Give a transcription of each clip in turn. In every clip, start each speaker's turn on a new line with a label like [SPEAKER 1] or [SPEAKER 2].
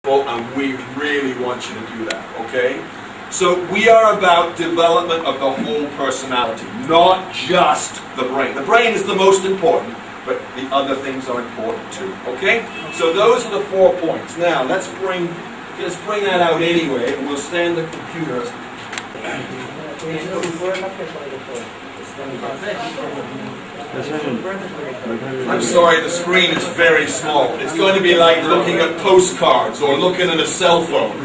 [SPEAKER 1] and we really want you to do that, okay? So we are about development of the whole personality, not just the brain. The brain is the most important, but the other things are important too, okay? So those are the 4 points. Now, let's bring that out anyway, and we'll stand the computer. I'm sorry, the screen is very small. It's going to be like looking at postcards or looking at a cell phone.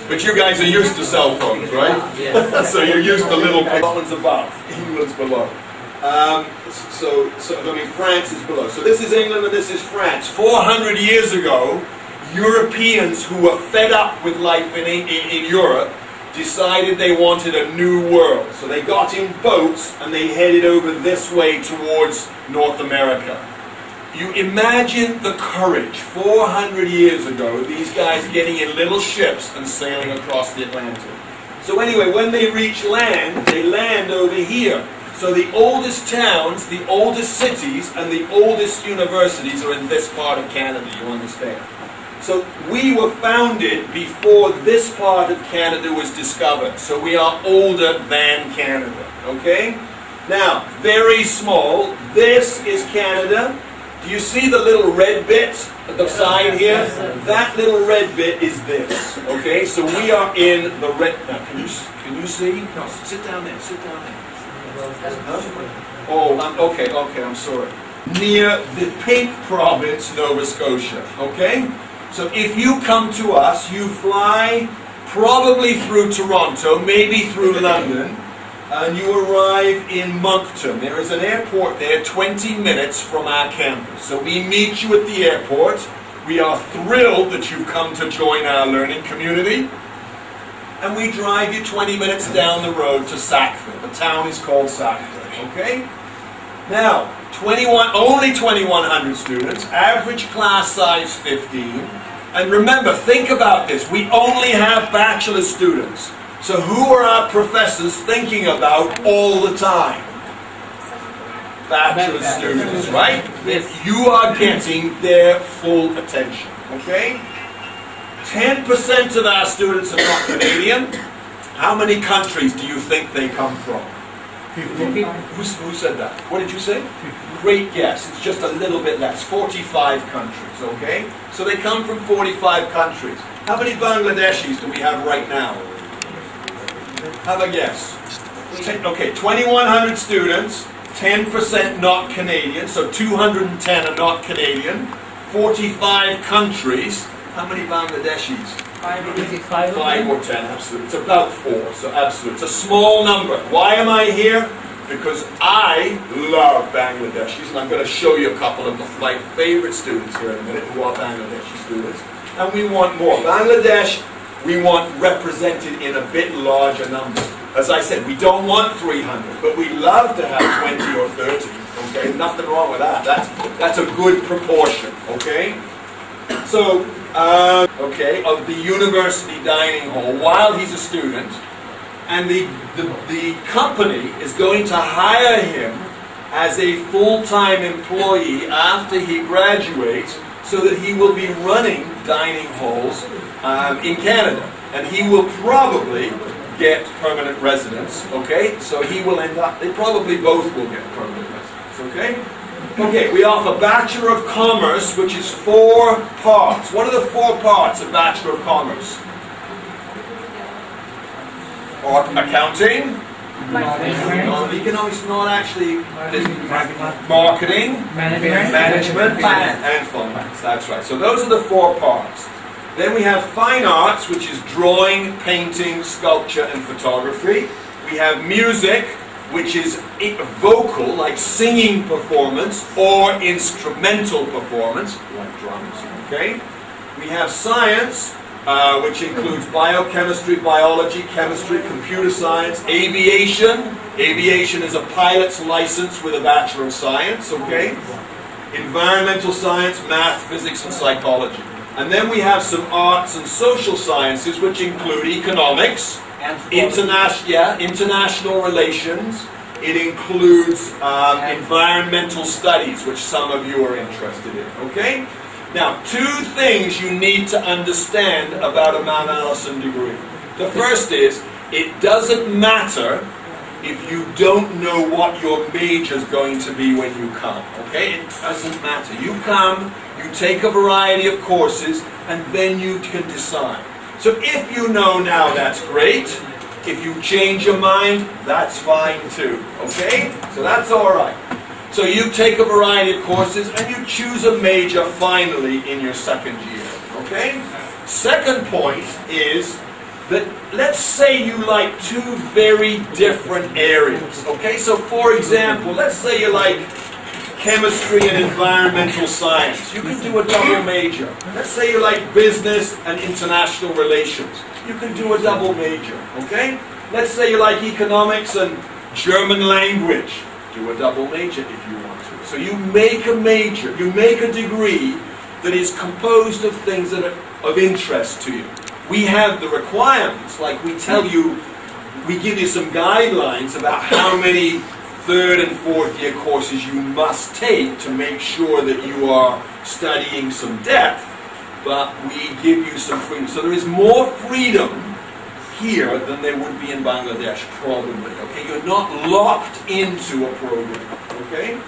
[SPEAKER 1] But you guys are used to cell phones, right? So you're used to little Scotland's above, England's below. So I mean, France is below. So this is England and this is France. 400 years ago, Europeans who were fed up with life in Europe decided they wanted a new world. So they got in boats and they headed over this way towards North America. You imagine the courage, 400 years ago, these guys getting in little ships and sailing across the Atlantic. So anyway, when they reach land, they land over here. So the oldest towns, the oldest cities, and the oldest universities are in this part of Canada, you understand? So we were founded before this part of Canada was discovered. So we are older than Canada, okay? Now, very small, this is Canada. Do you see the little red bit at the side here? That little red bit is this, okay? So we are in the red... Now, can you see? No, sit down there, sit down there. Oh, okay, I'm sorry. Near the Pink Province, Nova Scotia, okay? So if you come to us, you fly probably through Toronto, maybe through London, and you arrive in Moncton. There is an airport there 20 minutes from our campus. So we meet you at the airport. We are thrilled that you've come to join our learning community. And we drive you 20 minutes down the road to Sackville. The town is called Sackville, okay? Now, only 2,100 students, average class size 15. And remember, think about this, we only have bachelor students. So who are our professors thinking about all the time? Bachelor students, right? You are getting their full attention, okay? 10% of our students are not Canadian. How many countries do you think they come from? Who said that? What did you say? Great guess. It's just a little bit less. 45 countries, okay? So they come from 45 countries. How many Bangladeshis do we have right now? Have a guess. Okay, 2,100 students, 10% not Canadian, so 210 are not Canadian, 45 countries. How many Bangladeshis? 5 or 10, absolutely. It's about 4, so absolutely. It's a small number. Why am I here? Because I love Bangladeshis, and I'm going to show you a couple of my favorite students here in a minute who are Bangladeshi students. And we want more. Bangladesh, we want represented in a bit larger number. As I said, we don't want 300, but we love to have 20 or 30. Okay, nothing wrong with that. That's a good proportion. Okay, so of the university dining hall while he's a student, and the company is going to hire him as a full-time employee after he graduates, so that he will be running dining halls in Canada, and he will probably get permanent residence. Okay, so he will end up. They probably both will get permanent residence. Okay. Okay, we offer Bachelor of Commerce, which is 4 parts. What are the 4 parts of Bachelor of Commerce? Or accounting? No, economics not actually. Marketing, management, and finance. That's right. So those are the 4 parts. Then we have Fine Arts, which is drawing, painting, sculpture, and photography. We have Music, which is vocal, like singing performance, or instrumental performance, like drums, okay? We have Science, which includes biochemistry, biology, chemistry, computer science, aviation. Aviation is a pilot's license with a Bachelor of Science, okay? Environmental science, math, physics, and psychology. And then we have some arts and social sciences, which include economics, international relations. It includes environmental studies, which some of you are interested in. Okay? Now, two things you need to understand about a Mount Allison degree. The first is, it doesn't matter if you don't know what your major is going to be when you come, okay? It doesn't matter. You come, you take a variety of courses, and then you can decide. So if you know now, that's great. If you change your mind, that's fine too, okay? So that's all right. So you take a variety of courses, and you choose a major finally in your second year, okay? Second point is that let's say you like two very different areas, okay? So for example, let's say you like chemistry and environmental science. You can do a double major. Let's say you like business and international relations. You can do a double major, okay? Let's say you like economics and German language. Do a double major if you want to. So you make a major, you make a degree that is composed of things that are of interest to you. We have the requirements, like we tell you, we give you some guidelines about how many third and fourth year courses you must take to make sure that you are studying some depth, but we give you some freedom. So there is more freedom here than there would be in Bangladesh, probably, okay? You're not locked into a program, okay?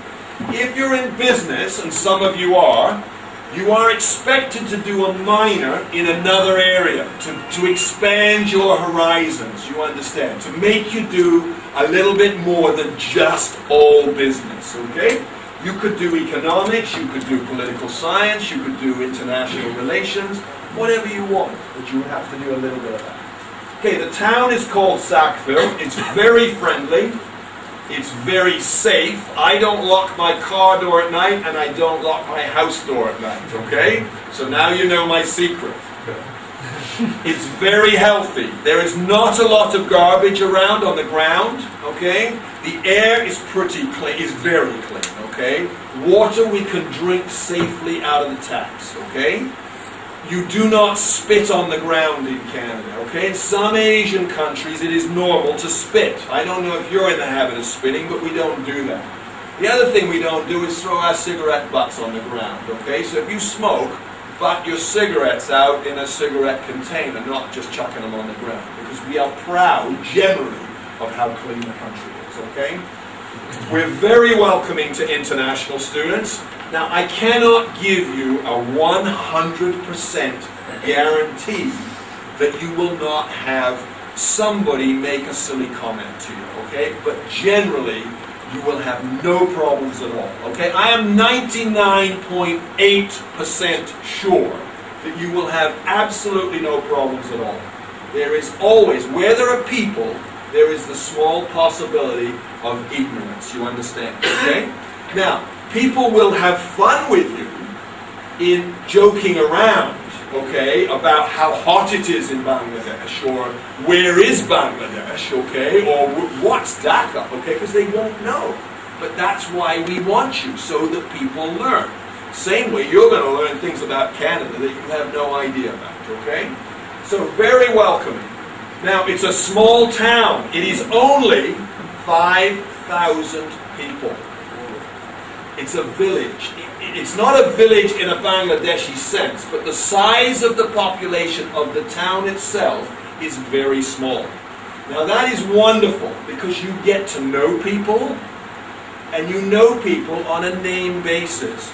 [SPEAKER 1] If you're in business, and some of you are expected to do a minor in another area to expand your horizons, you understand, to make you do a little bit more than just all business, okay? You could do economics, you could do political science, you could do international relations, whatever you want, but you would have to do a little bit of that. Okay, the town is called Sackville. It's very friendly. It's very safe. I don't lock my car door at night, and I don't lock my house door at night, okay? So now you know my secret. It's very healthy. There is not a lot of garbage around on the ground, okay? The air is pretty clean, is very clean, okay? Water we can drink safely out of the taps, okay? You do not spit on the ground in Canada, okay? In some Asian countries it is normal to spit. I don't know if you're in the habit of spitting, but we don't do that. The other thing we don't do is throw our cigarette butts on the ground, okay? So if you smoke, butt your cigarettes out in a cigarette container, not just chucking them on the ground, because we are proud, generally, of how clean the country is, okay? We're very welcoming to international students. Now, I cannot give you a 100% guarantee that you will not have somebody make a silly comment to you, okay? But generally, you will have no problems at all, okay? I am 99.8% sure that you will have absolutely no problems at all. There is always, where there are people, there is the small possibility of ignorance, you understand, okay? Now, people will have fun with you in joking around, okay, about how hot it is in Bangladesh, or where is Bangladesh, okay, or what's Dhaka, okay, because they won't know. But that's why we want you, so that people learn. Same way, you're going to learn things about Canada that you have no idea about, okay? So very welcoming. Now, it's a small town. It is only 5,000 people. It's a village. It's not a village in a Bangladeshi sense, but the size of the population of the town itself is very small. Now that is wonderful because you get to know people, and you know people on a name basis.